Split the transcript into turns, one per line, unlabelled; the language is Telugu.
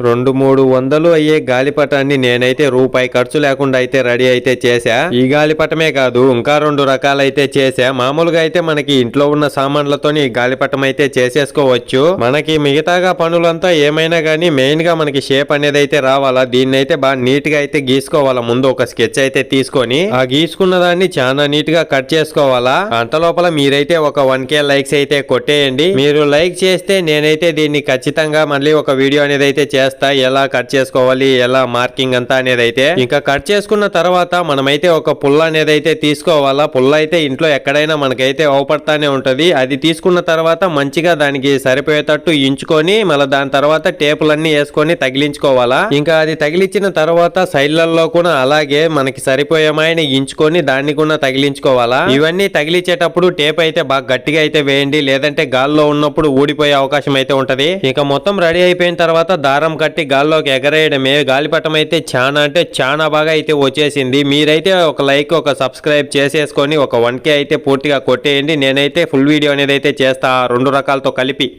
200-300 అయ్యే గాలిపటాన్ని నేనైతే రూపాయి ఖర్చు లేకుండా అయితే రెడీ అయితే చేసా. ఈ గాలిపటమే కాదు ఇంకా 2 రకాలైతే చేసా. మామూలుగా అయితే మనకి ఇంట్లో ఉన్న సామాన్లతోని ఈ గాలిపటం అయితే చేసేసుకోవచ్చు. మనకి మిగతాగా పనులంతా ఏమైనా గానీ మెయిన్ గా మనకి షేప్ అనేది అయితే రావాలా. దీన్ని అయితే బాగా నీట్ గా అయితే గీసుకోవాలా. ముందు ఒక స్కెచ్ అయితే తీసుకొని ఆ గీసుకున్న దాన్ని చాలా నీట్ గా కట్ చేసుకోవాలా. అంత లోపల మీరైతే ఒక 1K లైక్స్ అయితే కొట్టేయండి. మీరు లైక్ చేస్తే నేనైతే దీన్ని ఖచ్చితంగా మళ్ళీ ఒక వీడియో అనేది అయితే చేస్తా. ఎలా కట్ చేసుకోవాలి, ఎలా మార్కింగ్ అంతా అనేది అయితే. ఇంకా కట్ చేసుకున్న తర్వాత మనమైతే ఒక పుల్ల అనేది అయితే తీసుకోవాలా. పుల్ల అయితే ఇంట్లో ఎక్కడైనా మనకైతే అవపడతానే ఉంటది. అది తీసుకున్న తర్వాత మంచిగా దానికి సరిపోయేటట్టు ఇంచుకొని మళ్ళీ దాని తర్వాత టేపులన్నీ వేసుకొని తగిలించుకోవాలా. ఇంకా అది తగిలించిన తర్వాత సైడ్లలో కూడా అలాగే మనకి సరిపోయేమాయని ఇంచుకొని దాన్ని కూడా తగిలించుకోవాలా. ఇవన్నీ తగిలించేటప్పుడు టేప్ అయితే బాగా గట్టిగా అయితే వేయండి, లేదంటే గాల్లో ఉన్నప్పుడు ఊడిపోయే అవకాశం అయితే ఉంటది. ఇక మొత్తం రెడీ అయిపోయిన తర్వాత దారం కట్టి గాల్లోకి ఎగరేయడమే. గాలిపటం అయితే చాలా బాగా అయితే వచ్చేసింది. మీరైతే ఒక లైక్ ఒక సబ్స్క్రైబ్ చేసేసుకొని ఒక 1K అయితే పూర్తిగా కొట్టేయండి. నేనైతే ఫుల్ వీడియో అనేది అయితే చేస్తా 2 రకాలతో కలిపి.